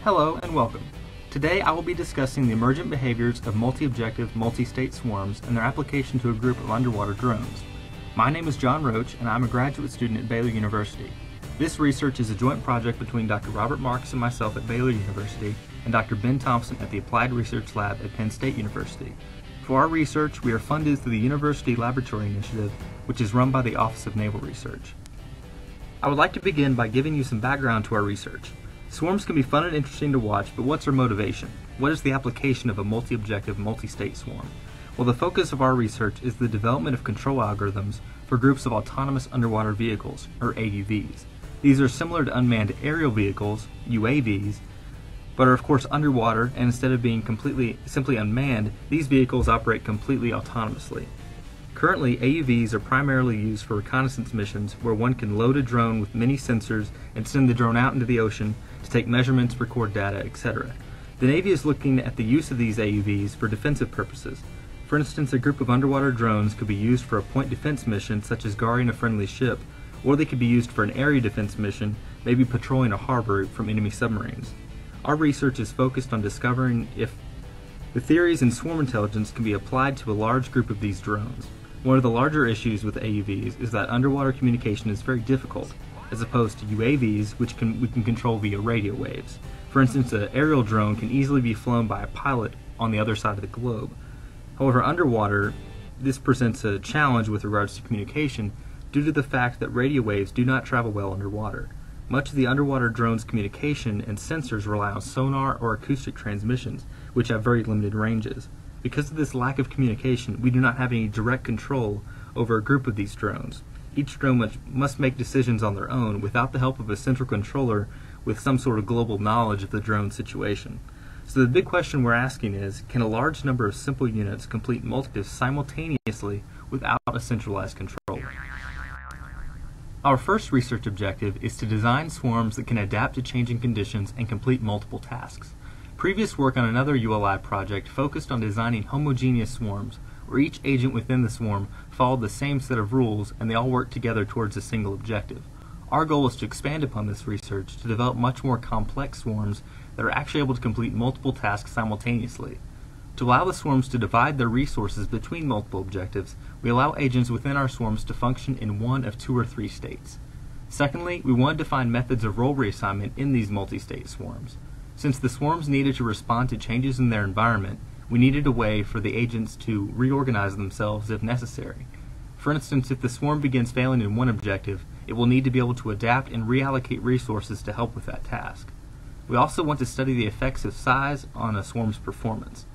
Hello and welcome. Today I will be discussing the emergent behaviors of multi-objective, multi-state swarms and their application to a group of underwater drones. My name is John Roach and I'm a graduate student at Baylor University. This research is a joint project between Dr. Robert Marks and myself at Baylor University and Dr. Ben Thompson at the Applied Research Lab at Penn State University. For our research, we are funded through the University Laboratory Initiative, which is run by the Office of Naval Research. I would like to begin by giving you some background to our research. Swarms can be fun and interesting to watch, but what's our motivation? What is the application of a multi-objective, multi-state swarm? Well, the focus of our research is the development of control algorithms for groups of autonomous underwater vehicles, or AUVs. These are similar to unmanned aerial vehicles, UAVs, but are of course underwater, and instead of being simply unmanned, these vehicles operate completely autonomously. Currently, AUVs are primarily used for reconnaissance missions where one can load a drone with many sensors and send the drone out into the ocean to take measurements, record data, etc. The Navy is looking at the use of these AUVs for defensive purposes. For instance, a group of underwater drones could be used for a point defense mission such as guarding a friendly ship, or they could be used for an area defense mission, maybe patrolling a harbor from enemy submarines. Our research is focused on discovering if the theories in swarm intelligence can be applied to a large group of these drones. One of the larger issues with AUVs is that underwater communication is very difficult, as opposed to UAVs, which we can control via radio waves. For instance, an aerial drone can easily be flown by a pilot on the other side of the globe. However, underwater, this presents a challenge with regards to communication due to the fact that radio waves do not travel well underwater. Much of the underwater drone's communication and sensors rely on sonar or acoustic transmissions, which have very limited ranges. Because of this lack of communication, we do not have any direct control over a group of these drones. Each drone must make decisions on their own without the help of a central controller with some sort of global knowledge of the drone situation. So the big question we're asking is, can a large number of simple units complete multitask simultaneously without a centralized control? Our first research objective is to design swarms that can adapt to changing conditions and complete multiple tasks. Previous work on another ULI project focused on designing homogeneous swarms, where each agent within the swarm followed the same set of rules and they all worked together towards a single objective. Our goal is to expand upon this research to develop much more complex swarms that are actually able to complete multiple tasks simultaneously. To allow the swarms to divide their resources between multiple objectives, we allow agents within our swarms to function in one of 2 or 3 states. Secondly, we wanted to find methods of role reassignment in these multi-state swarms. Since the swarms needed to respond to changes in their environment, we needed a way for the agents to reorganize themselves if necessary. For instance, if the swarm begins failing in one objective, it will need to be able to adapt and reallocate resources to help with that task. We also want to study the effects of size on a swarm's performance.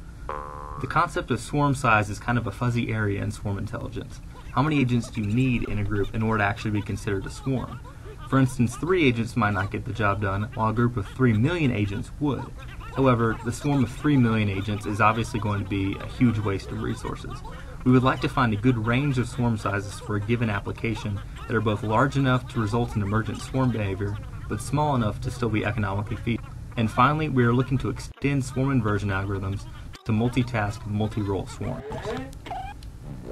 The concept of swarm size is kind of a fuzzy area in swarm intelligence. How many agents do you need in a group in order to actually be considered a swarm? For instance, 3 agents might not get the job done, while a group of 3 million agents would. However, the swarm of 3 million agents is obviously going to be a huge waste of resources. We would like to find a good range of swarm sizes for a given application that are both large enough to result in emergent swarm behavior, but small enough to still be economically feasible. And finally, we are looking to extend swarm inversion algorithms to multitask, multi-role swarms.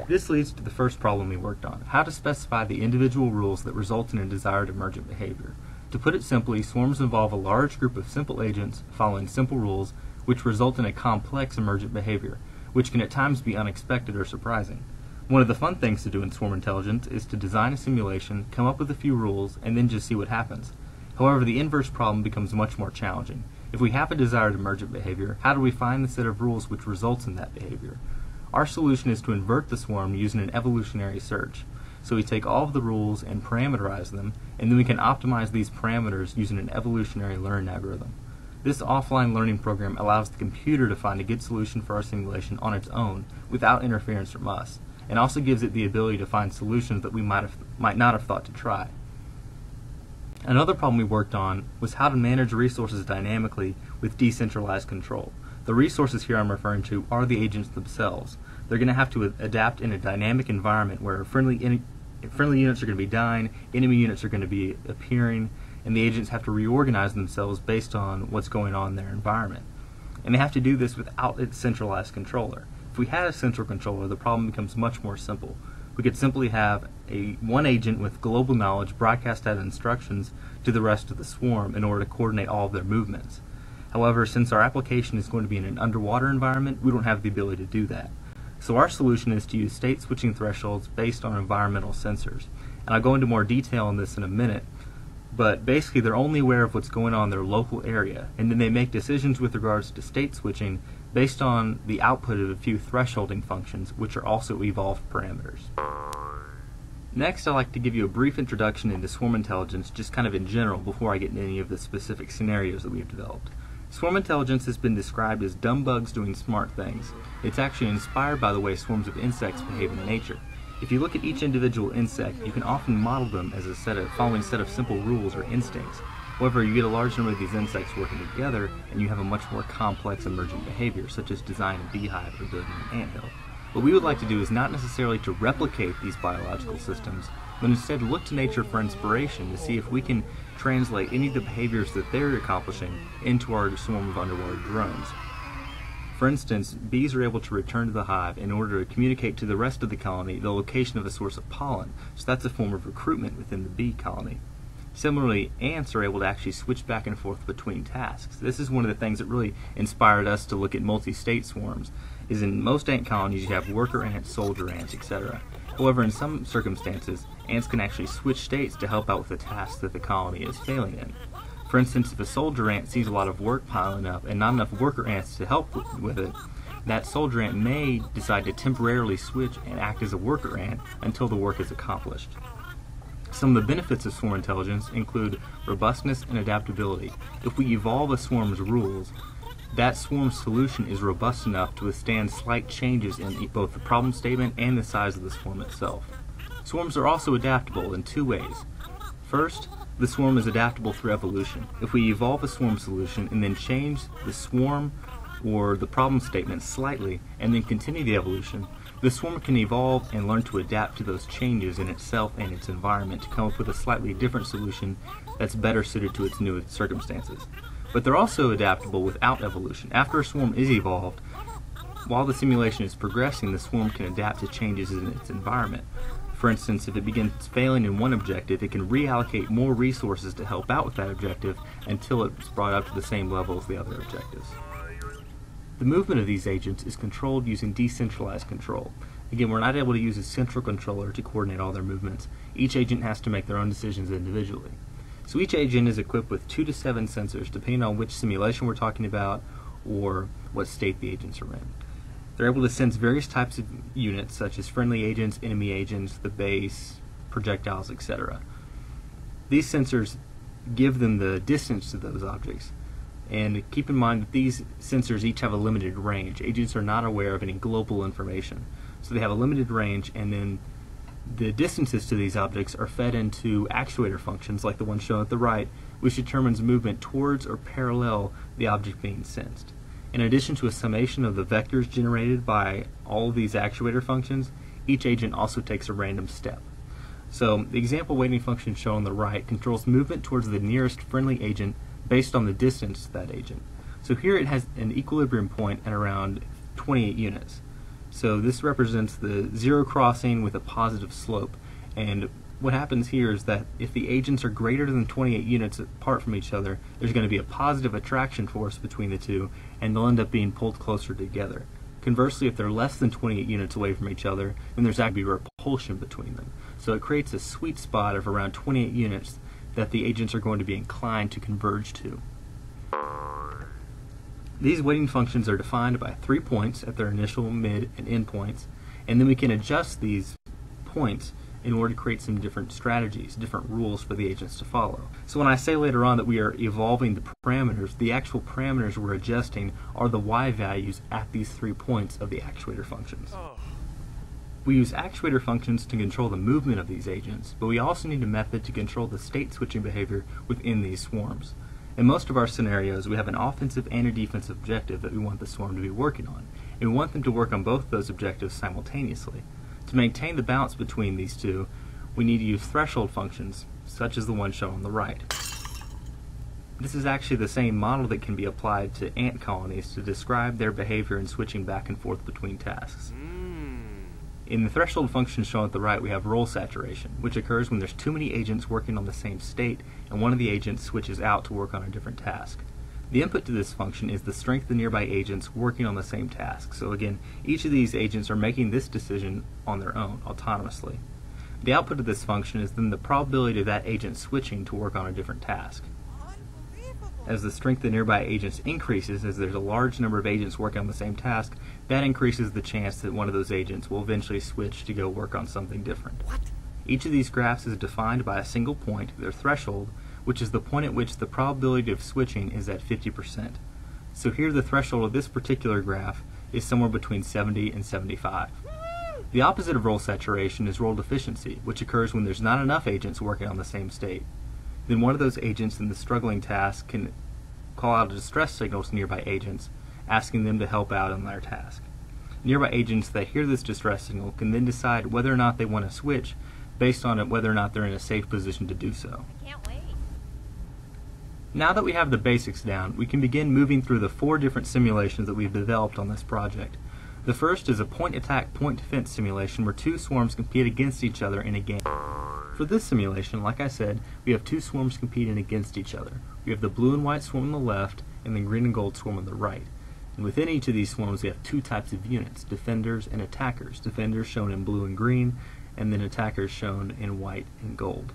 This leads to the first problem we worked on, how to specify the individual rules that result in a desired emergent behavior. To put it simply, swarms involve a large group of simple agents following simple rules which result in a complex emergent behavior, which can at times be unexpected or surprising. One of the fun things to do in swarm intelligence is to design a simulation, come up with a few rules, and then just see what happens. However, the inverse problem becomes much more challenging. If we have a desired emergent behavior, how do we find the set of rules which results in that behavior? Our solution is to invert the swarm using an evolutionary search. So we take all of the rules and parameterize them, and then we can optimize these parameters using an evolutionary learning algorithm. This offline learning program allows the computer to find a good solution for our simulation on its own without interference from us, and also gives it the ability to find solutions that we might not have thought to try. Another problem we worked on was how to manage resources dynamically with decentralized control. The resources here I'm referring to are the agents themselves. They're going to have to adapt in a dynamic environment where friendly units are going to be dying, enemy units are going to be appearing, and the agents have to reorganize themselves based on what's going on in their environment. And they have to do this without a centralized controller. If we had a central controller, the problem becomes much more simple. We could simply have one agent with global knowledge broadcast out instructions to the rest of the swarm in order to coordinate all of their movements. However, since our application is going to be in an underwater environment, we don't have the ability to do that. So our solution is to use state switching thresholds based on environmental sensors. And I'll go into more detail on this in a minute, but basically they're only aware of what's going on in their local area, and then they make decisions with regards to state switching based on the output of a few thresholding functions, which are also evolved parameters. Next, I'd like to give you a brief introduction into swarm intelligence, just kind of in general, before I get into any of the specific scenarios that we have developed. Swarm intelligence has been described as dumb bugs doing smart things. It's actually inspired by the way swarms of insects behave in nature. If you look at each individual insect, you can often model them as following a set of simple rules or instincts. However, you get a large number of these insects working together, and you have a much more complex emergent behavior, such as designing a beehive or building an anthill. What we would like to do is not necessarily to replicate these biological systems, but instead look to nature for inspiration to see if we can translate any of the behaviors that they're accomplishing into our swarm of underwater drones. For instance, bees are able to return to the hive in order to communicate to the rest of the colony the location of a source of pollen, so that's a form of recruitment within the bee colony. Similarly, ants are able to actually switch back and forth between tasks. This is one of the things that really inspired us to look at multi-state swarms, is in most ant colonies you have worker ants, soldier ants, etc. However, in some circumstances, ants can actually switch states to help out with the tasks that the colony is failing in. For instance, if a soldier ant sees a lot of work piling up and not enough worker ants to help with it, that soldier ant may decide to temporarily switch and act as a worker ant until the work is accomplished. Some of the benefits of swarm intelligence include robustness and adaptability. If we evolve a swarm's rules, that swarm's solution is robust enough to withstand slight changes in both the problem statement and the size of the swarm itself. Swarms are also adaptable in two ways. First, the swarm is adaptable through evolution. If we evolve a swarm solution and then change the swarm or the problem statement slightly and then continue the evolution, the swarm can evolve and learn to adapt to those changes in itself and its environment to come up with a slightly different solution that's better suited to its new circumstances. But they're also adaptable without evolution. After a swarm is evolved, while the simulation is progressing, the swarm can adapt to changes in its environment. For instance, if it begins failing in one objective, it can reallocate more resources to help out with that objective until it's brought up to the same level as the other objectives. The movement of these agents is controlled using decentralized control. Again, we're not able to use a central controller to coordinate all their movements. Each agent has to make their own decisions individually. So each agent is equipped with 2 to 7 sensors, depending on which simulation we're talking about or what state the agents are in. They're able to sense various types of units, such as friendly agents, enemy agents, the base, projectiles, etc. These sensors give them the distance to those objects. And keep in mind that these sensors each have a limited range. Agents are not aware of any global information. So they have a limited range, and then the distances to these objects are fed into actuator functions like the one shown at the right, which determines movement towards or parallel the object being sensed. In addition to a summation of the vectors generated by all of these actuator functions, each agent also takes a random step. So the example weighting function shown on the right controls movement towards the nearest friendly agent based on the distance to that agent. So here it has an equilibrium point at around 28 units. So this represents the zero crossing with a positive slope, and what happens here is that if the agents are greater than 28 units apart from each other, there's going to be a positive attraction force between the two, and they'll end up being pulled closer together. Conversely, if they're less than 28 units away from each other, then there's actually repulsion between them. So it creates a sweet spot of around 28 units that the agents are going to be inclined to converge to. These weighting functions are defined by 3 points at their initial, mid, and end points, and then we can adjust these points in order to create some different strategies, different rules for the agents to follow. So when I say later on that we are evolving the parameters, the actual parameters we're adjusting are the Y values at these 3 points of the actuator functions. We use actuator functions to control the movement of these agents, but we also need a method to control the state switching behavior within these swarms. In most of our scenarios, we have an offensive and a defensive objective that we want the swarm to be working on, and we want them to work on both those objectives simultaneously. To maintain the balance between these two, we need to use threshold functions, such as the one shown on the right. This is actually the same model that can be applied to ant colonies to describe their behavior in switching back and forth between tasks. In the threshold function shown at the right, we have role saturation, which occurs when there's too many agents working on the same state and one of the agents switches out to work on a different task. The input to this function is the strength of the nearby agents working on the same task. So again, each of these agents are making this decision on their own, autonomously. The output of this function is then the probability of that agent switching to work on a different task. As the strength of the nearby agents increases, as there's a large number of agents working on the same task, that increases the chance that one of those agents will eventually switch to go work on something different. Each of these graphs is defined by a single point, their threshold, which is the point at which the probability of switching is at 50%. So here the threshold of this particular graph is somewhere between 70 and 75. The opposite of roll saturation is roll deficiency, which occurs when there's not enough agents working on the same state. Then one of those agents in the struggling task can call out a distress signal to nearby agents, asking them to help out on their task. Nearby agents that hear this distress signal can then decide whether or not they want to switch based on whether or not they're in a safe position to do so. I can't wait. Now that we have the basics down, we can begin moving through the 4 different simulations that we've developed on this project. The first is a point attack, point defense simulation where 2 swarms compete against each other in a game. For this simulation, like I said, we have 2 swarms competing against each other. We have the blue and white swarm on the left and the green and gold swarm on the right. And within each of these swarms we have 2 types of units, defenders and attackers. Defenders shown in blue and green, and then attackers shown in white and gold.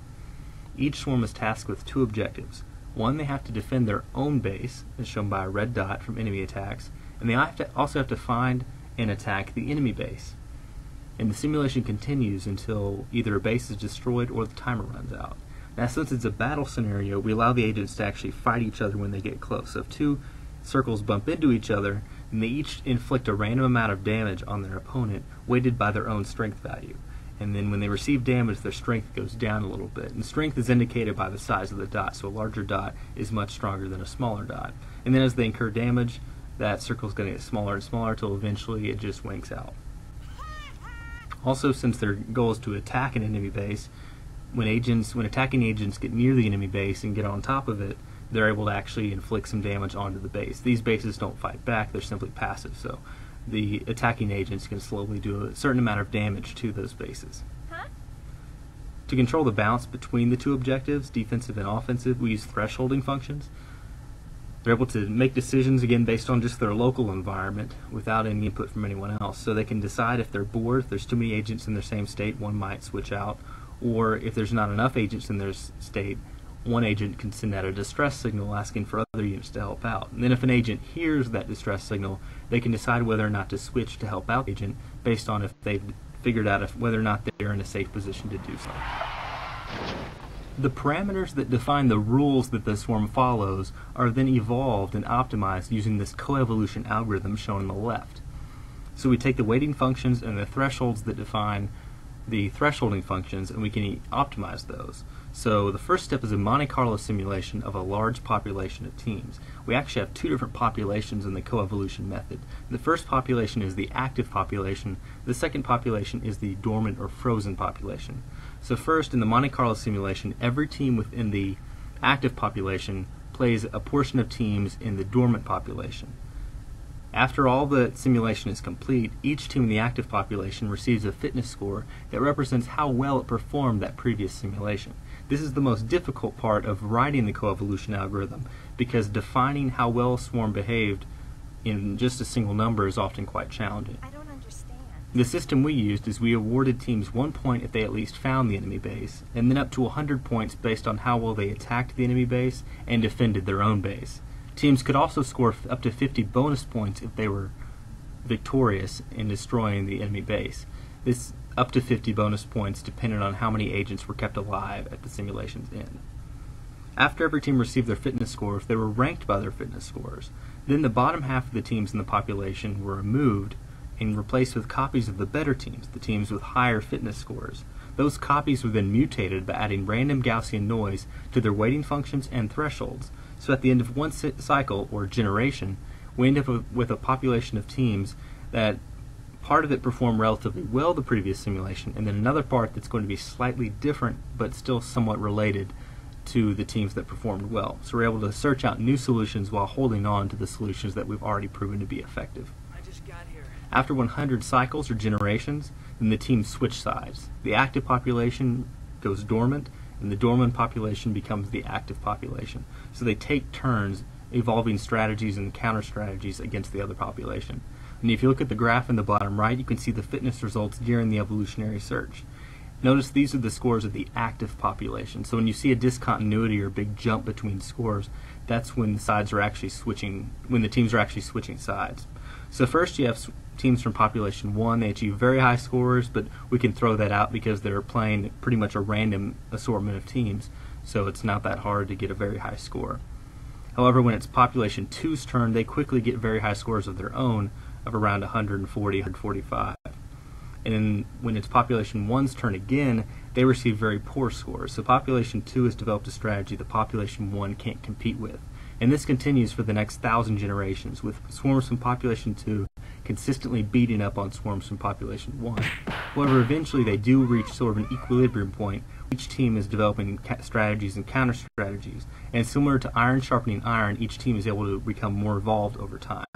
Each swarm is tasked with 2 objectives. One, they have to defend their own base, as shown by a red dot from enemy attacks, and they also have to find and attack the enemy base. And the simulation continues until either a base is destroyed or the timer runs out. Now, since it's a battle scenario, we allow the agents to actually fight each other when they get close. So if 2 circles bump into each other, then they each inflict a random amount of damage on their opponent, weighted by their own strength value. And then when they receive damage, their strength goes down a little bit. And strength is indicated by the size of the dot, so a larger dot is much stronger than a smaller dot. And then as they incur damage, that circle is going to get smaller and smaller until eventually it just winks out. Also, since their goal is to attack an enemy base, when attacking agents get near the enemy base and get on top of it, they're able to actually inflict some damage onto the base. These bases don't fight back, they're simply passive, so the attacking agents can slowly do a certain amount of damage to those bases. To control the balance between the 2 objectives, defensive and offensive, we use thresholding functions. They're able to make decisions, again, based on just their local environment without any input from anyone else. So they can decide if they're bored, if there's too many agents in their same state, one might switch out, or if there's not enough agents in their state, one agent can send out a distress signal asking for other units to help out. And then if an agent hears that distress signal, they can decide whether or not to switch to help out the agent based on if they've figured out whether or not they're in a safe position to do so. The parameters that define the rules that the swarm follows are then evolved and optimized using this coevolution algorithm shown on the left. So we take the weighting functions and the thresholds that define the thresholding functions, and we can optimize those. So the first step is a Monte Carlo simulation of a large population of teams. We actually have 2 different populations in the coevolution method. The first population is the active population. The second population is the dormant or frozen population. So first, in the Monte Carlo simulation, every team within the active population plays a portion of teams in the dormant population. After all the simulation is complete, each team in the active population receives a fitness score that represents how well it performed that previous simulation. This is the most difficult part of writing the coevolution algorithm, because defining how well a swarm behaved in just a single number is often quite challenging. I don't understand. The system we used is we awarded teams 1 point if they at least found the enemy base, and then up to 100 points based on how well they attacked the enemy base and defended their own base. Teams could also score up to 50 bonus points if they were victorious in destroying the enemy base. This up to 50 bonus points depended on how many agents were kept alive at the simulation's end. After every team received their fitness score, if they were ranked by their fitness scores, then the bottom half of the teams in the population were removed and replaced with copies of the better teams, the teams with higher fitness scores. Those copies were then mutated by adding random Gaussian noise to their weighting functions and thresholds. So at the end of one cycle, or generation, we end up with a population of teams that part of it performed relatively well the previous simulation, and then another part that's going to be slightly different but still somewhat related to the teams that performed well. So we're able to search out new solutions while holding on to the solutions that we've already proven to be effective. I just got here. After 100 cycles or generations, then the teams switch sides. The active population goes dormant, and the dormant population becomes the active population. So they take turns evolving strategies and counter strategies against the other population. And if you look at the graph in the bottom right, you can see the fitness results during the evolutionary search. Notice these are the scores of the active population. So when you see a discontinuity or a big jump between scores, that's when the sides are actually switching, when the teams are actually switching sides. So first you have teams from population 1, they achieve very high scores, but we can throw that out because they're playing pretty much a random assortment of teams, so it's not that hard to get a very high score. However, when it's population 2's turn, they quickly get very high scores of their own of around 140, 145. And then when it's population 1's turn again, they receive very poor scores. So population 2 has developed a strategy that population 1 can't compete with. And this continues for the next 1,000 generations, with swarms from population 2 consistently beating up on swarms from population 1. However, eventually they do reach sort of an equilibrium point. Each team is developing strategies and counter strategies. And similar to iron sharpening iron, each team is able to become more evolved over time.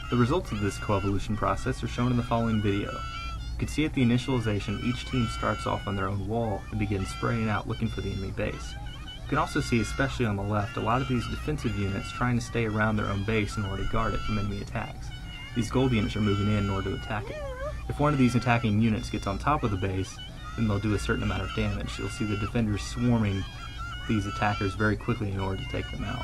The results of this coevolution process are shown in the following video. You can see at the initialization, each team starts off on their own wall and begins spraying out looking for the enemy base. You can also see, especially on the left, a lot of these defensive units trying to stay around their own base in order to guard it from enemy attacks. These gold units are moving in order to attack it. If one of these attacking units gets on top of the base, then they'll do a certain amount of damage. You'll see the defenders swarming these attackers very quickly in order to take them out.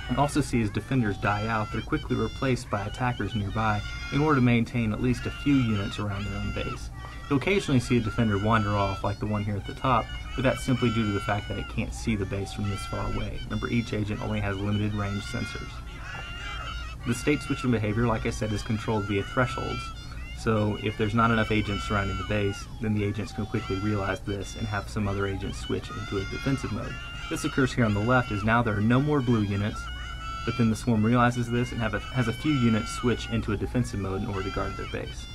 You can also see as defenders die out, they're quickly replaced by attackers nearby in order to maintain at least a few units around their own base. You'll occasionally see a defender wander off like the one here at the top, but that's simply due to the fact that it can't see the base from this far away. Remember, each agent only has limited range sensors. The state switching behavior, like I said, is controlled via thresholds. So if there's not enough agents surrounding the base, then the agents can quickly realize this and have some other agents switch into a defensive mode. This occurs here on the left as now there are no more blue units, but then the swarm realizes this and has a few units switch into a defensive mode in order to guard their base.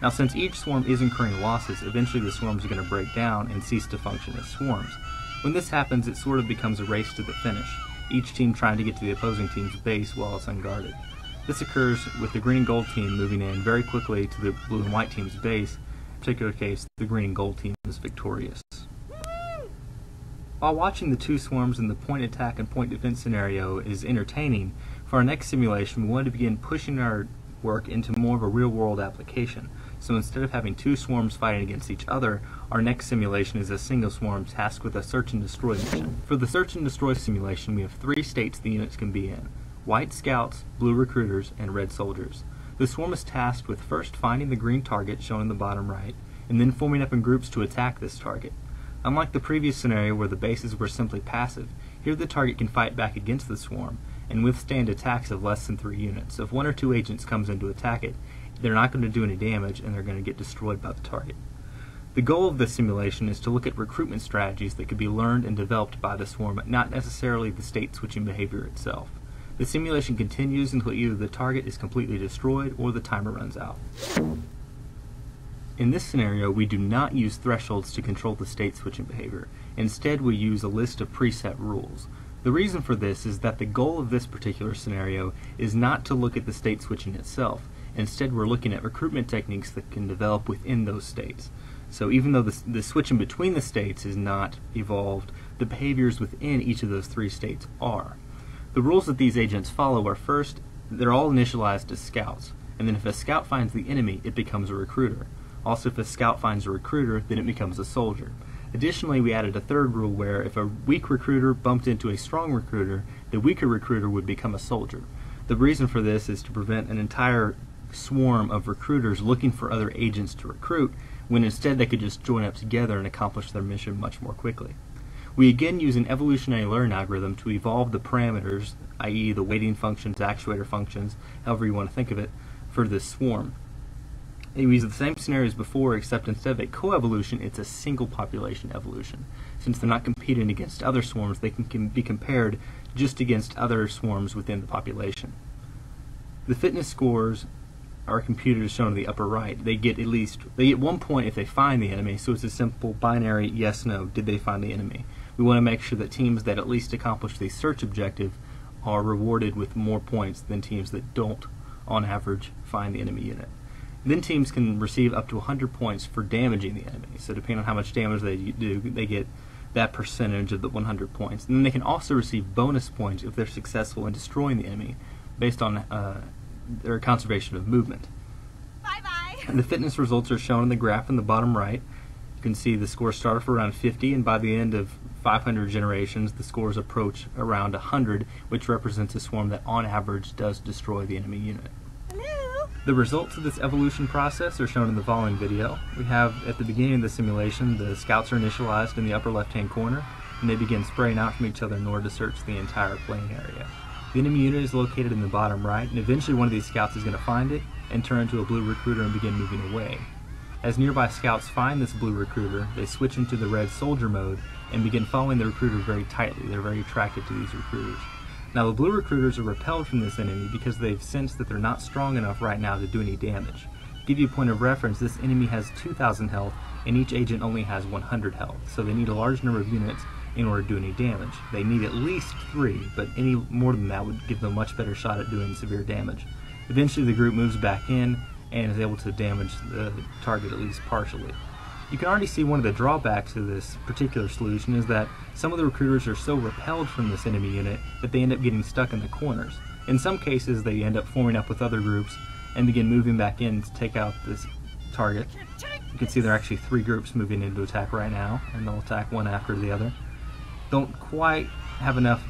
Now, since each swarm is incurring losses, eventually the swarms are going to break down and cease to function as swarms. When this happens, it sort of becomes a race to the finish, each team trying to get to the opposing team's base while it's unguarded. This occurs with the green and gold team moving in very quickly to the blue and white team's base. In this particular case, the green and gold team is victorious. While watching the two swarms in the point attack and point defense scenario is entertaining, for our next simulation we wanted to begin pushing our work into more of a real-world application. So instead of having two swarms fighting against each other, our next simulation is a single swarm tasked with a search and destroy mission. For the search and destroy simulation, we have 3 states the units can be in: white scouts, blue recruiters, and red soldiers. The swarm is tasked with first finding the green target shown in the bottom right, and then forming up in groups to attack this target. Unlike the previous scenario where the bases were simply passive, here the target can fight back against the swarm and withstand attacks of less than 3 units. So if 1 or 2 agents comes in to attack it, they're not going to do any damage and they're going to get destroyed by the target. The goal of this simulation is to look at recruitment strategies that could be learned and developed by the swarm, not necessarily the state switching behavior itself. The simulation continues until either the target is completely destroyed or the timer runs out. In this scenario, we do not use thresholds to control the state switching behavior. Instead, we use a list of preset rules. The reason for this is that the goal of this particular scenario is not to look at the state switching itself. Instead, we're looking at recruitment techniques that can develop within those states. So even though the switching between the states is not evolved, the behaviors within each of those 3 states are. The rules that these agents follow are, first, they're all initialized as scouts, and then if a scout finds the enemy, it becomes a recruiter. Also, if a scout finds a recruiter, then it becomes a soldier. Additionally, we added a third rule where if a weak recruiter bumped into a strong recruiter, the weaker recruiter would become a soldier. The reason for this is to prevent an entire swarm of recruiters looking for other agents to recruit, when instead they could just join up together and accomplish their mission much more quickly. We again use an evolutionary learn algorithm to evolve the parameters, i.e. the weighting functions, actuator functions, however you want to think of it, for this swarm. We use the same scenario as before, except instead of a coevolution, it's a single population evolution. Since they're not competing against other swarms, they can be compared just against other swarms within the population. The fitness scores are computed as shown in the upper right. They get 1 point if they find the enemy, so it's a simple binary yes/no, did they find the enemy? We want to make sure that teams that at least accomplish the search objective are rewarded with more points than teams that don't, on average, find the enemy unit. Then teams can receive up to 100 points for damaging the enemy. So depending on how much damage they do, they get that percentage of the 100 points. And then they can also receive bonus points if they're successful in destroying the enemy based on their conservation of movement. Bye-bye. And the fitness results are shown in the graph in the bottom right. You can see the score started for around 50, and by the end of 500 generations, the scores approach around 100, which represents a swarm that on average does destroy the enemy unit. Hello. The results of this evolution process are shown in the following video. We have, at the beginning of the simulation, the scouts are initialized in the upper left-hand corner, and they begin spraying out from each other in order to search the entire playing area. The enemy unit is located in the bottom right, and eventually one of these scouts is going to find it and turn into a blue recruiter and begin moving away. As nearby scouts find this blue recruiter, they switch into the red soldier mode and begin following the recruiter very tightly. They're very attracted to these recruiters. Now, the blue recruiters are repelled from this enemy because they've sensed that they're not strong enough right now to do any damage. To give you a point of reference, this enemy has 2,000 health, and each agent only has 100 health, so they need a large number of units in order to do any damage. They need at least 3, but any more than that would give them a much better shot at doing severe damage. Eventually, the group moves back in and is able to damage the target at least partially. You can already see one of the drawbacks of this particular solution is that some of the recruiters are so repelled from this enemy unit that they end up getting stuck in the corners. In some cases, they end up forming up with other groups and begin moving back in to take out this target. You can see there are actually 3 groups moving into attack right now, and they'll attack one after the other. Don't quite have enough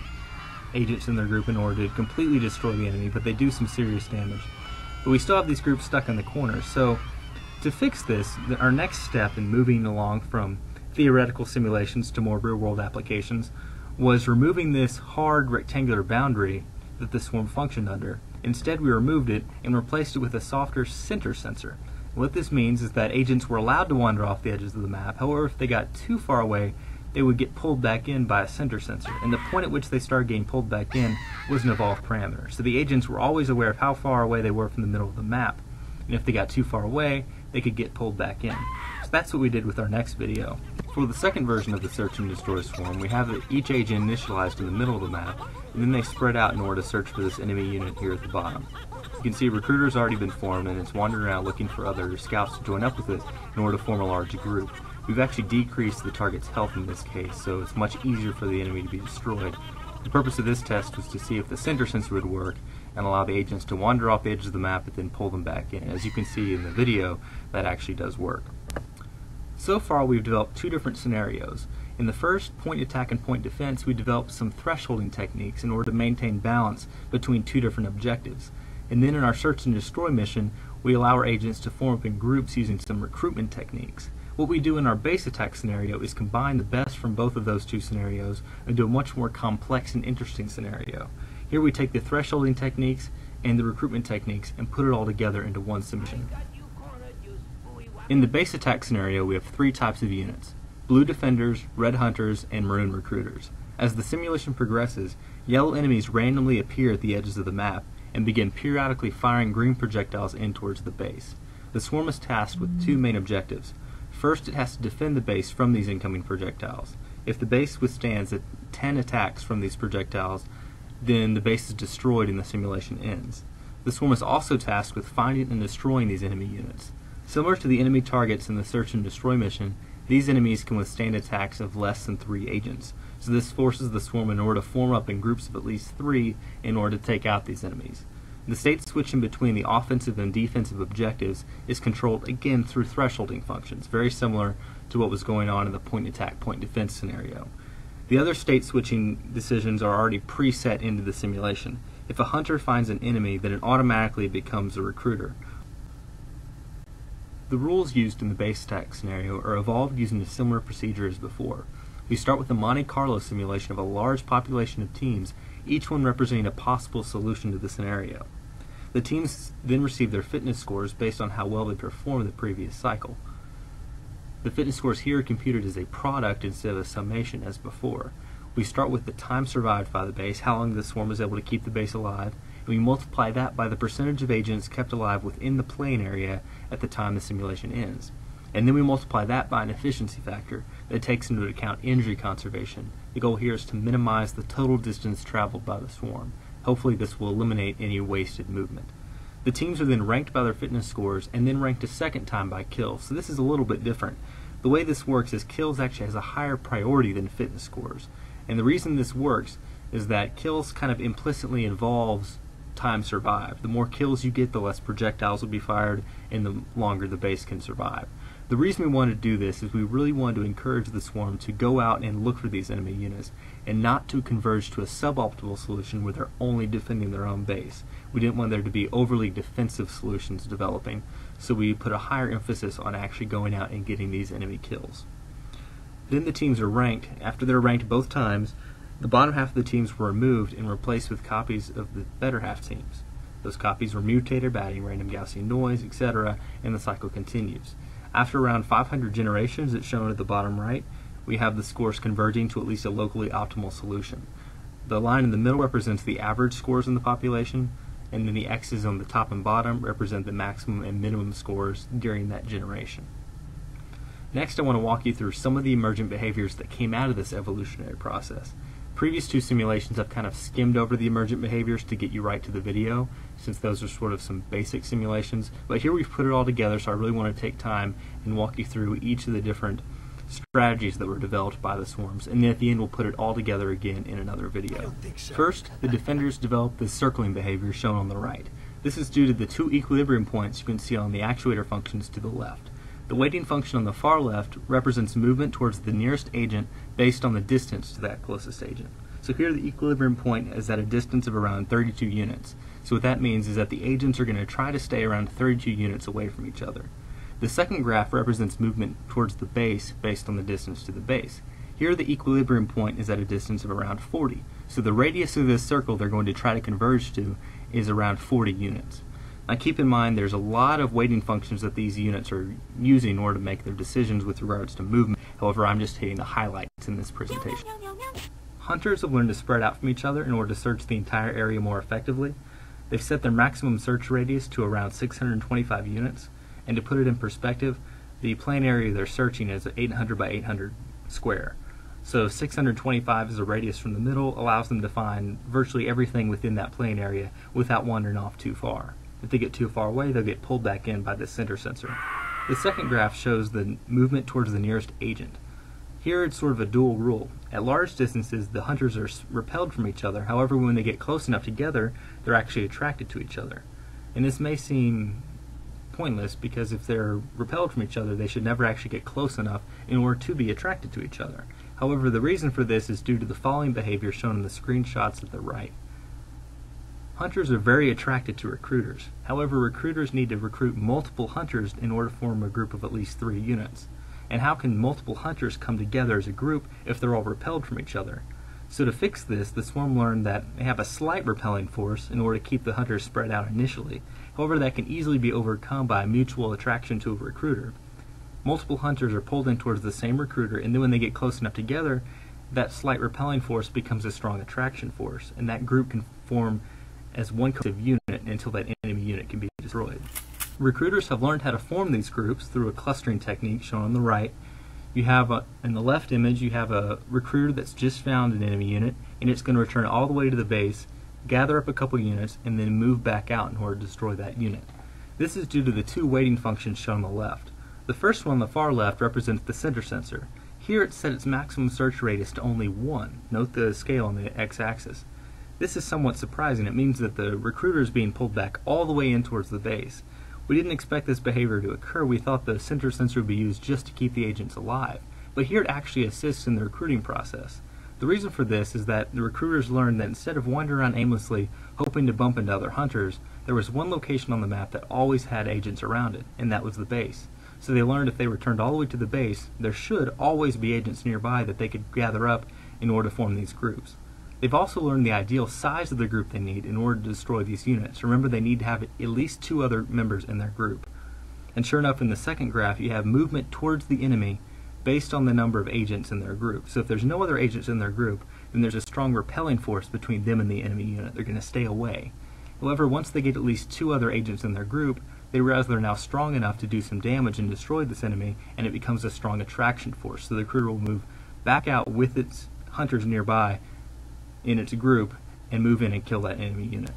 agents in their group in order to completely destroy the enemy, but they do some serious damage. But we still have these groups stuck in the corners, so to fix this, our next step in moving along from theoretical simulations to more real-world applications was removing this hard rectangular boundary that the swarm functioned under. Instead, we removed it and replaced it with a softer center sensor. What this means is that agents were allowed to wander off the edges of the map. However, if they got too far away, they would get pulled back in by a center sensor, and the point at which they started getting pulled back in was an evolved parameter. So the agents were always aware of how far away they were from the middle of the map, and if they got too far away, they could get pulled back in. So that's what we did with our next video. For the second version of the search and destroy swarm, we have each agent initialized in the middle of the map, and then they spread out in order to search for this enemy unit here at the bottom. You can see recruiter's already been formed, and it's wandering around looking for other scouts to join up with it in order to form a large group. We've actually decreased the target's health in this case, so it's much easier for the enemy to be destroyed. The purpose of this test was to see if the center sensor would work and allow the agents to wander off the edges of the map and then pull them back in. As you can see in the video, that actually does work. So far, we've developed 2 different scenarios. In the first, point attack and point defense, we developed some thresholding techniques in order to maintain balance between 2 different objectives. And then in our search and destroy mission, we allow our agents to form up in groups using some recruitment techniques. What we do in our base attack scenario is combine the best from both of those 2 scenarios and do a much more complex and interesting scenario. Here we take the thresholding techniques and the recruitment techniques and put it all together into one submission. In the base attack scenario, we have 3 types of units: blue defenders, red hunters, and maroon recruiters. As the simulation progresses, yellow enemies randomly appear at the edges of the map and begin periodically firing green projectiles in towards the base. The swarm is tasked with 2 main objectives. First, it has to defend the base from these incoming projectiles. If the base withstands 10 attacks from these projectiles, then the base is destroyed and the simulation ends. The swarm is also tasked with finding and destroying these enemy units. Similar to the enemy targets in the search and destroy mission, these enemies can withstand attacks of less than 3 agents. So this forces the swarm in order to form up in groups of at least 3 in order to take out these enemies. The state switching between the offensive and defensive objectives is controlled again through thresholding functions, very similar to what was going on in the point attack, point defense scenario. The other state switching decisions are already preset into the simulation. If a hunter finds an enemy, then it automatically becomes a recruiter. The rules used in the base attack scenario are evolved using a similar procedure as before. We start with a Monte Carlo simulation of a large population of teams, each one representing a possible solution to the scenario. The teams then receive their fitness scores based on how well they performed the previous cycle. The fitness scores here are computed as a product instead of a summation as before. We start with the time survived by the base, how long the swarm was able to keep the base alive, and we multiply that by the percentage of agents kept alive within the playing area at the time the simulation ends. And then we multiply that by an efficiency factor that takes into account injury conservation. The goal here is to minimize the total distance traveled by the swarm. Hopefully this will eliminate any wasted movement. The teams are then ranked by their fitness scores and then ranked a second time by kills. So this is a little bit different. The way this works is kills actually has a higher priority than fitness scores. And the reason this works is that kills kind of implicitly involves time survived. The more kills you get, the less projectiles will be fired, and the longer the base can survive. The reason we wanted to do this is we really wanted to encourage the swarm to go out and look for these enemy units, and not to converge to a suboptimal solution where they're only defending their own base. We didn't want there to be overly defensive solutions developing, so we put a higher emphasis on actually going out and getting these enemy kills. Then the teams are ranked. After they're ranked both times, the bottom half of the teams were removed and replaced with copies of the better half teams. Those copies were mutated by adding random Gaussian noise, etc., and the cycle continues. After around 500 generations, it's shown at the bottom right, we have the scores converging to at least a locally optimal solution. The line in the middle represents the average scores in the population, and then the X's on the top and bottom represent the maximum and minimum scores during that generation. Next, I want to walk you through some of the emergent behaviors that came out of this evolutionary process. Previous two simulations I've kind of skimmed over the emergent behaviors to get you right to the video, since those are sort of some basic simulations, but here we've put it all together, so I really want to take time and walk you through each of the different strategies that were developed by the swarms, and then at the end we'll put it all together again in another video. First, the defenders developed the circling behavior shown on the right. This is due to the two equilibrium points you can see on the actuator functions to the left. The weighting function on the far left represents movement towards the nearest agent based on the distance to that closest agent. So here the equilibrium point is at a distance of around 32 units. So what that means is that the agents are going to try to stay around 32 units away from each other. The second graph represents movement towards the base based on the distance to the base. Here the equilibrium point is at a distance of around 40. So the radius of this circle they're going to try to converge to is around 40 units. Now keep in mind there's a lot of weighting functions that these units are using in order to make their decisions with regards to movement. However, I'm just hitting the highlights in this presentation. Hunters have learned to spread out from each other in order to search the entire area more effectively. They've set their maximum search radius to around 625 units, and to put it in perspective, the plane area they're searching is 800 by 800 square. So 625 is a radius from the middle, allows them to find virtually everything within that plane area without wandering off too far. If they get too far away, they'll get pulled back in by the center sensor. The second graph shows the movement towards the nearest agent. Here it's sort of a dual rule. At large distances, the hunters are repelled from each other. However, when they get close enough together, they're actually attracted to each other. And this may seem pointless because if they're repelled from each other, they should never actually get close enough in order to be attracted to each other. However, the reason for this is due to the following behavior shown in the screenshots at the right. Hunters are very attracted to recruiters. However, recruiters need to recruit multiple hunters in order to form a group of at least 3 units. And how can multiple hunters come together as a group if they're all repelled from each other? So to fix this, the swarm learned that they have a slight repelling force in order to keep the hunters spread out initially. However, that can easily be overcome by mutual attraction to a recruiter. Multiple hunters are pulled in towards the same recruiter, and then when they get close enough together, that slight repelling force becomes a strong attraction force, and that group can form as one cohesive unit until that enemy unit can be destroyed. Recruiters have learned how to form these groups through a clustering technique shown on the right. You have in the left image, you have a recruiter that's just found an enemy unit, and it's going to return all the way to the base, gather up a couple units, and then move back out in order to destroy that unit. This is due to the two weighting functions shown on the left. The first one on the far left represents the center sensor. Here it's set its maximum search radius to only 1. Note the scale on the x-axis. This is somewhat surprising. It means that the recruiter is being pulled back all the way in towards the base. We didn't expect this behavior to occur. We thought the center sensor would be used just to keep the agents alive. But here it actually assists in the recruiting process. The reason for this is that the recruiters learned that instead of wandering around aimlessly hoping to bump into other hunters, there was one location on the map that always had agents around it, and that was the base. So they learned if they returned all the way to the base, there should always be agents nearby that they could gather up in order to form these groups. They've also learned the ideal size of the group they need in order to destroy these units. Remember, they need to have at least 2 other members in their group. And sure enough, in the second graph, you have movement towards the enemy based on the number of agents in their group. So if there's no other agents in their group, then there's a strong repelling force between them and the enemy unit. They're going to stay away. However, once they get at least 2 other agents in their group, they realize they're now strong enough to do some damage and destroy this enemy, and it becomes a strong attraction force. So the recruiter will move back out with its hunters nearby in its group and move in and kill that enemy unit.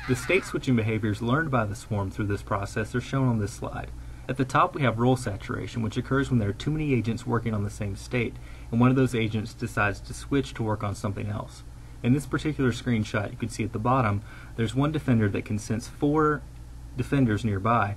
The state switching behaviors learned by the swarm through this process are shown on this slide. At the top we have role saturation, which occurs when there are too many agents working on the same state, and one of those agents decides to switch to work on something else. In this particular screenshot, you can see at the bottom, there's one defender that can sense 4 defenders nearby,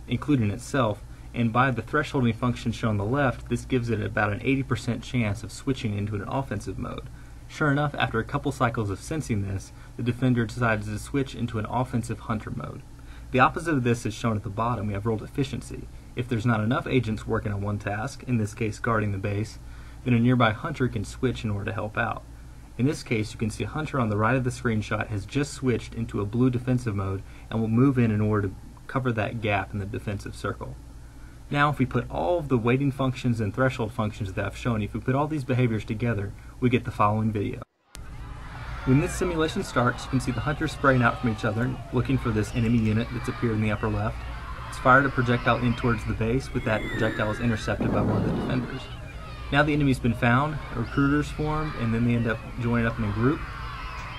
including itself, and by the thresholding function shown on the left, this gives it about an 80% chance of switching into an offensive mode. Sure enough, after a couple cycles of sensing this, the defender decides to switch into an offensive hunter mode. The opposite of this is shown at the bottom. We have role deficiency. If there's not enough agents working on one task, in this case guarding the base, then a nearby hunter can switch in order to help out. In this case, you can see a hunter on the right of the screenshot has just switched into a blue defensive mode and will move in order to cover that gap in the defensive circle. Now, if we put all of the weighting functions and threshold functions that I've shown, if we put all these behaviors together, we get the following video. When this simulation starts, you can see the hunters spraying out from each other, looking for this enemy unit that's appeared in the upper left. It's fired a projectile in towards the base, with that projectile is intercepted by one of the defenders. Now the enemy's been found, recruiters formed, and then they end up joining up in a group.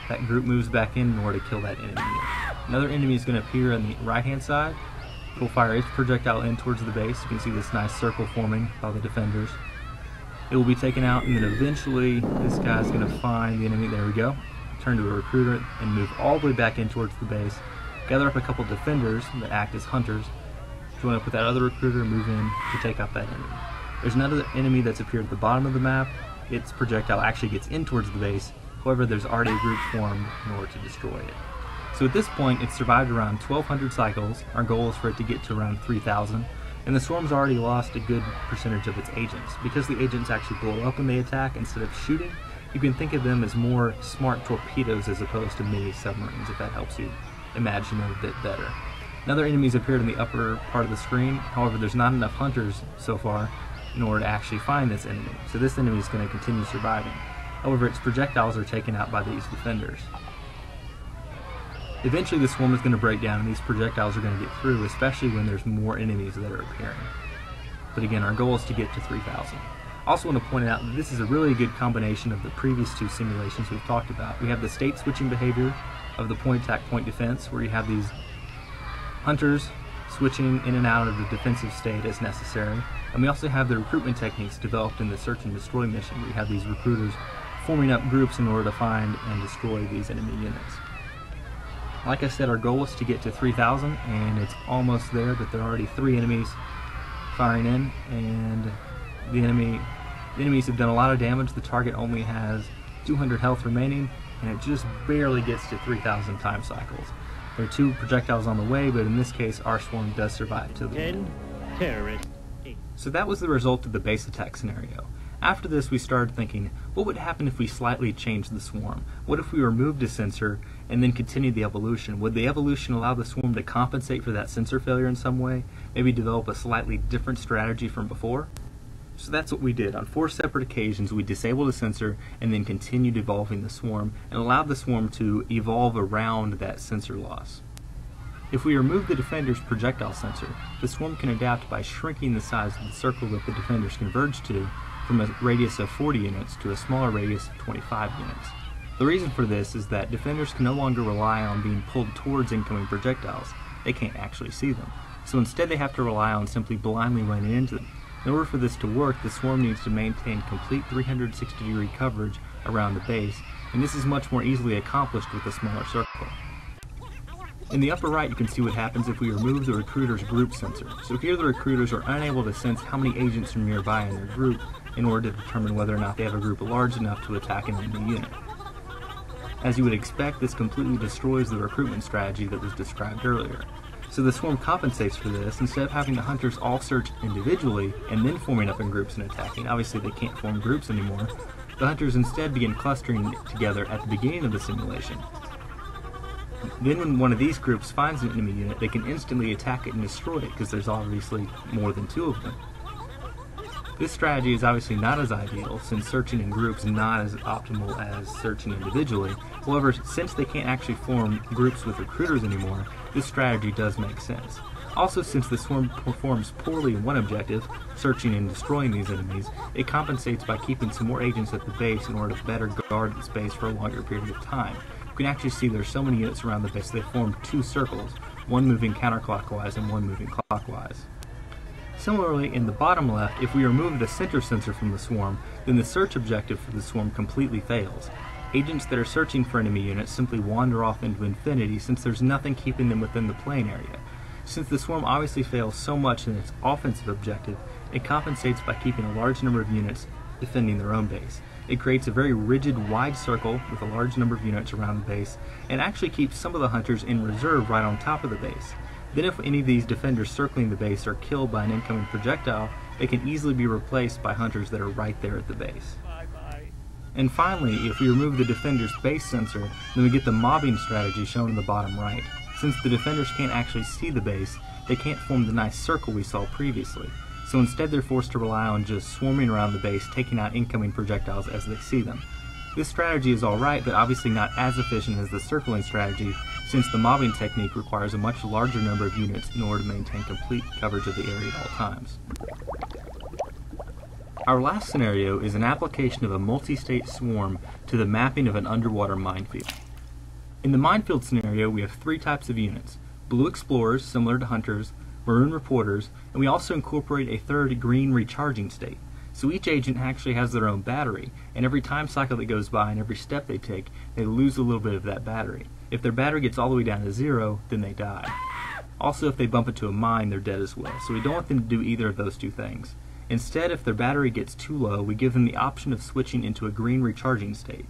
That group moves back in order to kill that enemy unit. Another enemy is going to appear on the right-hand side. It will fire its projectile in towards the base. You can see this nice circle forming by the defenders. It will be taken out, and then eventually this guy's going to find the enemy. There we go. Turn to a recruiter and move all the way back in towards the base. Gather up a couple defenders that act as hunters. Join up with that other recruiter and move in to take out that enemy. There's another enemy that's appeared at the bottom of the map. Its projectile actually gets in towards the base. However, there's already a group formed in order to destroy it. So at this point, it's survived around 1,200 cycles. Our goal is for it to get to around 3,000. And the swarm's already lost a good percentage of its agents. Because the agents actually blow up when they attack instead of shooting, you can think of them as more smart torpedoes as opposed to mini submarines, if that helps you imagine it a bit better. Another enemy's appeared in the upper part of the screen. However, there's not enough hunters so far in order to actually find this enemy. So this enemy is going to continue surviving. However, its projectiles are taken out by these defenders. Eventually the swarm is going to break down and these projectiles are going to get through, especially when there's more enemies that are appearing. But again, our goal is to get to 3,000. I also want to point out that this is a really good combination of the previous two simulations we've talked about. We have the state switching behavior of the point attack point defense, where you have these hunters switching in and out of the defensive state as necessary. And we also have the recruitment techniques developed in the search and destroy mission, where you have these recruiters forming up groups in order to find and destroy these enemy units. Like I said, our goal is to get to 3,000, and it's almost there, but there are already 3 enemies firing in, and the enemies have done a lot of damage. The target only has 200 health remaining, and it just barely gets to 3,000 time cycles. There are 2 projectiles on the way, but in this case, our swarm does survive to the end. 10 terrorists. So that was the result of the base attack scenario. After this, we started thinking, what would happen if we slightly changed the swarm? What if we removed a sensor and then continued the evolution? Would the evolution allow the swarm to compensate for that sensor failure in some way? Maybe develop a slightly different strategy from before? So that's what we did. On 4 separate occasions, we disabled a sensor and then continued evolving the swarm and allowed the swarm to evolve around that sensor loss. If we remove the defender's projectile sensor, the swarm can adapt by shrinking the size of the circle that the defenders converge to from a radius of 40 units to a smaller radius of 25 units. The reason for this is that defenders can no longer rely on being pulled towards incoming projectiles. They can't actually see them. So instead they have to rely on simply blindly running into them. In order for this to work, the swarm needs to maintain complete 360-degree coverage around the base, and this is much more easily accomplished with a smaller circle. In the upper right, you can see what happens if we remove the recruiter's group sensor. So here the recruiters are unable to sense how many agents are nearby in their group in order to determine whether or not they have a group large enough to attack an enemy unit. As you would expect, this completely destroys the recruitment strategy that was described earlier. So the swarm compensates for this. Instead of having the hunters all search individually and then forming up in groups and attacking, obviously they can't form groups anymore, the hunters instead begin clustering together at the beginning of the simulation. Then when one of these groups finds an enemy unit, they can instantly attack it and destroy it because there's obviously more than 2 of them. This strategy is obviously not as ideal, since searching in groups is not as optimal as searching individually. However, since they can't actually form groups with recruiters anymore, this strategy does make sense. Also, since the swarm performs poorly in one objective, searching and destroying these enemies, it compensates by keeping some more agents at the base in order to better guard the space for a longer period of time. You can actually see there's so many units around the base they form 2 circles, one moving counterclockwise and one moving clockwise. Similarly, in the bottom left, if we remove the center sensor from the swarm, then the search objective for the swarm completely fails. Agents that are searching for enemy units simply wander off into infinity since there's nothing keeping them within the plane area. Since the swarm obviously fails so much in its offensive objective, it compensates by keeping a large number of units defending their own base. It creates a very rigid, wide circle with a large number of units around the base, and actually keeps some of the hunters in reserve right on top of the base. Then if any of these defenders circling the base are killed by an incoming projectile, they can easily be replaced by hunters that are right there at the base. And finally, if we remove the defender's base sensor, then we get the mobbing strategy shown in the bottom right. Since the defenders can't actually see the base, they can't form the nice circle we saw previously. So instead they're forced to rely on just swarming around the base, taking out incoming projectiles as they see them. This strategy is alright, but obviously not as efficient as the circling strategy, since the mobbing technique requires a much larger number of units in order to maintain complete coverage of the area at all times. Our last scenario is an application of a multi-state swarm to the mapping of an underwater minefield. In the minefield scenario, we have three types of units: blue explorers, similar to hunters, maroon reporters, and we also incorporate a third green recharging state. So each agent actually has their own battery, and every time cycle that goes by and every step they take, they lose a little bit of that battery. If their battery gets all the way down to 0, then they die. Also, if they bump into a mine, they're dead as well, so we don't want them to do either of those two things. Instead, if their battery gets too low, we give them the option of switching into a green recharging state.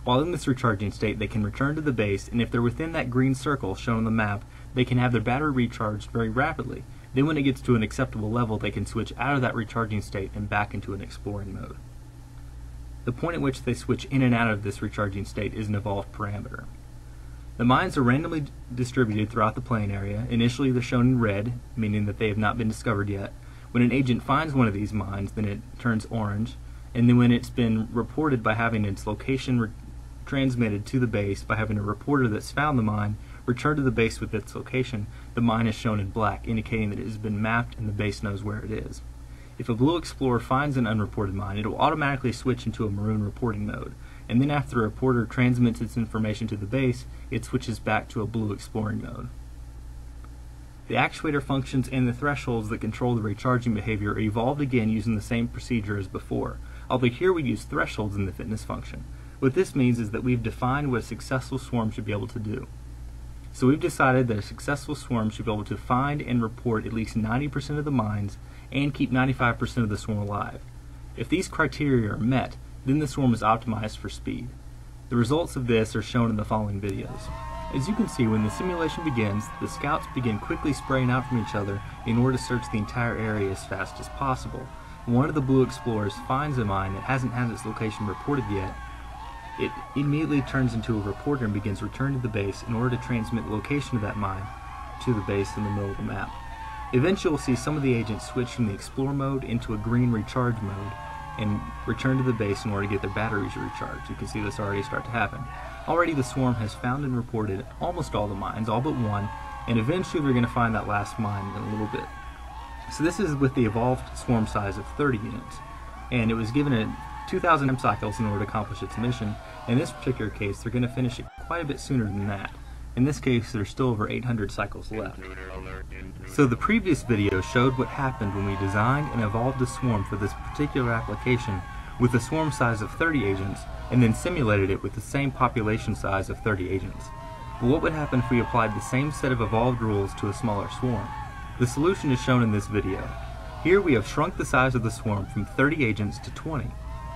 While in this recharging state, they can return to the base, and if they're within that green circle shown on the map, they can have their battery recharged very rapidly. Then when it gets to an acceptable level, they can switch out of that recharging state and back into an exploring mode. The point at which they switch in and out of this recharging state is an evolved parameter. The mines are randomly distributed throughout the plane area. Initially they're shown in red, meaning that they have not been discovered yet. When an agent finds one of these mines, then it turns orange, and then when it's been reported by having its location transmitted to the base by having a reporter that's found the mine return to the base with its location, the mine is shown in black, indicating that it has been mapped and the base knows where it is. If a blue explorer finds an unreported mine, it will automatically switch into a maroon reporting mode, and then after a reporter transmits its information to the base, it switches back to a blue exploring mode. The actuator functions and the thresholds that control the recharging behavior are evolved again using the same procedure as before, although here we use thresholds in the fitness function. What this means is that we've defined what a successful swarm should be able to do. So we've decided that a successful swarm should be able to find and report at least 90% of the mines and keep 95% of the swarm alive. If these criteria are met, then the swarm is optimized for speed. The results of this are shown in the following videos. As you can see, when the simulation begins, the scouts begin quickly spraying out from each other in order to search the entire area as fast as possible. One of the blue explorers finds a mine that hasn't had its location reported yet. It immediately turns into a reporter and begins returning to the base in order to transmit the location of that mine to the base in the middle of the map. Eventually we'll see some of the agents switch from the explore mode into a green recharge mode and return to the base in order to get their batteries recharged. You can see this already start to happen. Already the swarm has found and reported almost all the mines, all but one, and eventually they're going to find that last mine in a little bit. So this is with the evolved swarm size of 30 units, and it was given a 2,000 cycles in order to accomplish its mission. In this particular case, they're going to finish it quite a bit sooner than that. In this case, there's still over 800 cycles left. So the previous video showed what happened when we designed and evolved a swarm for this particular application with a swarm size of 30 agents, and then simulated it with the same population size of 30 agents. But what would happen if we applied the same set of evolved rules to a smaller swarm? The solution is shown in this video. Here we have shrunk the size of the swarm from 30 agents to 20.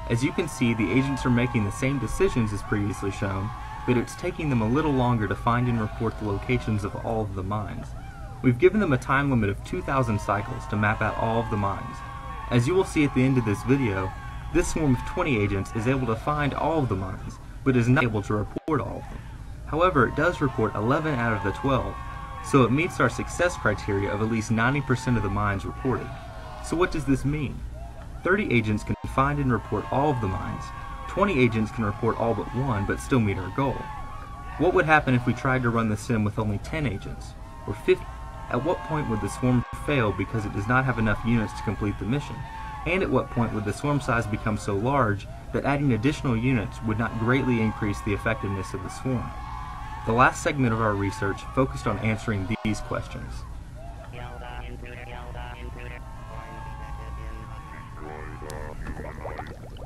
As you can see, the agents are making the same decisions as previously shown, but it's taking them a little longer to find and report the locations of all of the mines. We've given them a time limit of 2,000 cycles to map out all of the mines. As you will see at the end of this video, this swarm of 20 agents is able to find all of the mines, but is not able to report all of them. However, it does report 11 out of the 12, so it meets our success criteria of at least 90% of the mines reported. So what does this mean? 30 agents can find and report all of the mines. 20 agents can report all but one, but still meet our goal. What would happen if we tried to run the sim with only 10 agents, or 50? At what point would the swarm fail because it does not have enough units to complete the mission? And at what point would the swarm size become so large that adding additional units would not greatly increase the effectiveness of the swarm? The last segment of our research focused on answering these questions.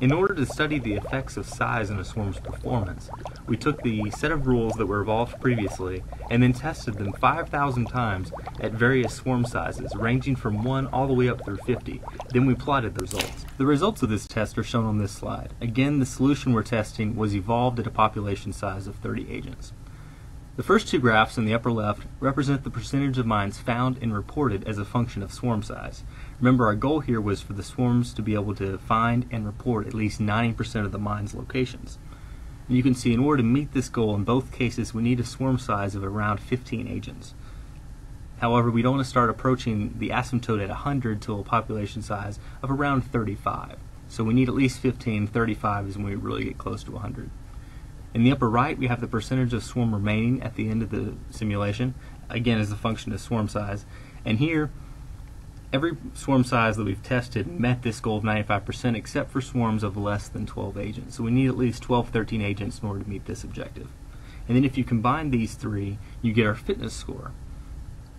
In order to study the effects of size in a swarm's performance, we took the set of rules that were evolved previously and then tested them 5,000 times at various swarm sizes, ranging from 1 all the way up through 50. Then we plotted the results. The results of this test are shown on this slide. Again, the solution we're testing was evolved at a population size of 30 agents. The first two graphs in the upper left represent the percentage of mines found and reported as a function of swarm size. Remember, our goal here was for the swarms to be able to find and report at least 90% of the mine's locations. And you can see in order to meet this goal in both cases we need a swarm size of around 15 agents. However, we don't want to start approaching the asymptote at 100 to a population size of around 35. So we need at least 15, 35 is when we really get close to 100. In the upper right, we have the percentage of swarm remaining at the end of the simulation, again as a function of swarm size. And here, every swarm size that we've tested met this goal of 95% except for swarms of less than 12 agents. So we need at least 12, 13 agents in order to meet this objective. And then if you combine these three, you get our fitness score.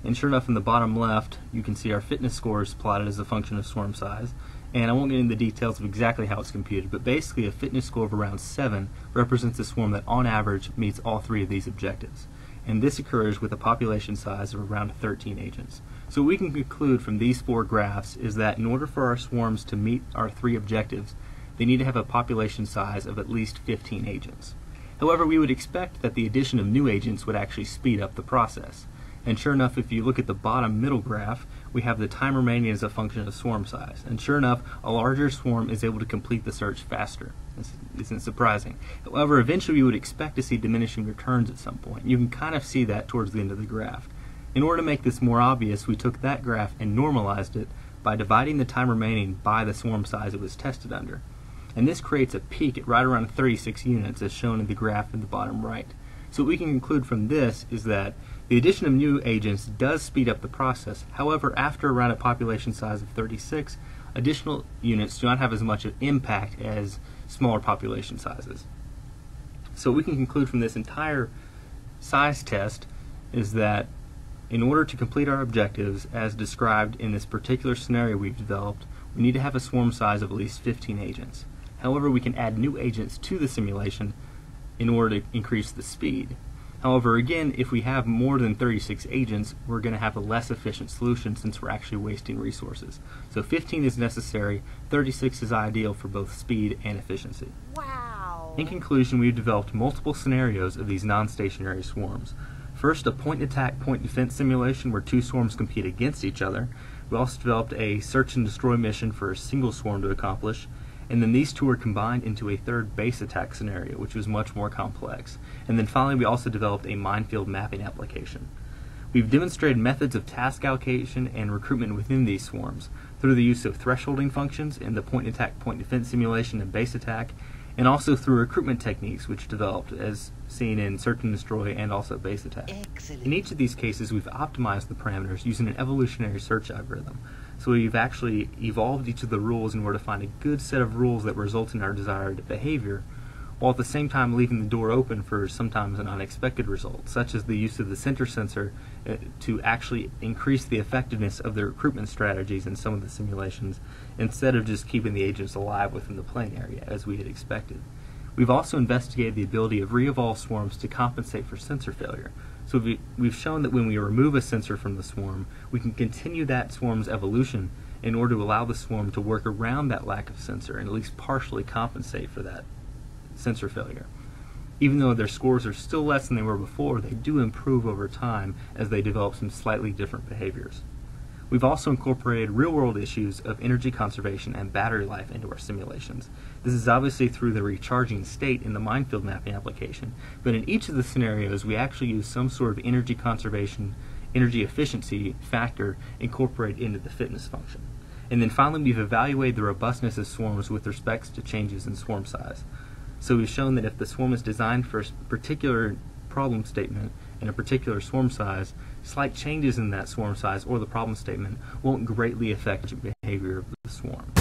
And sure enough, in the bottom left, you can see our fitness score is plotted as a function of swarm size. And I won't get into the details of exactly how it's computed, but basically a fitness score of around 7 represents a swarm that on average meets all three of these objectives. And this occurs with a population size of around 13 agents. So what we can conclude from these four graphs is that in order for our swarms to meet our three objectives, they need to have a population size of at least 15 agents. However, we would expect that the addition of new agents would actually speed up the process. And sure enough, if you look at the bottom middle graph, we have the time remaining as a function of swarm size. And sure enough, a larger swarm is able to complete the search faster. This isn't surprising. However, eventually we would expect to see diminishing returns at some point. You can kind of see that towards the end of the graph. In order to make this more obvious, we took that graph and normalized it by dividing the time remaining by the swarm size it was tested under. And this creates a peak at right around 36 units as shown in the graph in the bottom right. So what we can conclude from this is that the addition of new agents does speed up the process. However, after around a population size of 36, additional units do not have as much of impact as smaller population sizes. So what we can conclude from this entire size test is that in order to complete our objectives as described in this particular scenario we've developed, we need to have a swarm size of at least 15 agents. However, we can add new agents to the simulation in order to increase the speed. However, again, if we have more than 36 agents, we're going to have a less efficient solution since we're actually wasting resources. So 15 is necessary, 36 is ideal for both speed and efficiency. Wow. In conclusion, we've developed multiple scenarios of these non-stationary swarms. First, a point-attack, point-defense simulation where two swarms compete against each other. We also developed a search and destroy mission for a single swarm to accomplish. And then these two are combined into a third base attack scenario, which was much more complex. And then finally, we also developed a minefield mapping application. We've demonstrated methods of task allocation and recruitment within these swarms through the use of thresholding functions in the point-attack, point-defense simulation and base attack, and also through recruitment techniques which developed as seen in search and destroy and also base attack. Excellent. In each of these cases, we've optimized the parameters using an evolutionary search algorithm. So we've actually evolved each of the rules in order to find a good set of rules that result in our desired behavior, while at the same time leaving the door open for sometimes an unexpected result, such as the use of the center sensor to actually increase the effectiveness of the recruitment strategies in some of the simulations, instead of just keeping the agents alive within the playing area, as we had expected. We've also investigated the ability of re-evolved swarms to compensate for sensor failure. So we've shown that when we remove a sensor from the swarm, we can continue that swarm's evolution in order to allow the swarm to work around that lack of sensor and at least partially compensate for that sensor failure. Even though their scores are still less than they were before, they do improve over time as they develop some slightly different behaviors. We've also incorporated real-world issues of energy conservation and battery life into our simulations. This is obviously through the recharging state in the minefield mapping application, but in each of the scenarios we actually use some sort of energy conservation, energy efficiency factor incorporated into the fitness function. And then finally, we've evaluated the robustness of swarms with respect to changes in swarm size. So we've shown that if the swarm is designed for a particular problem statement in a particular swarm size, slight changes in that swarm size or the problem statement won't greatly affect the behavior of the swarm.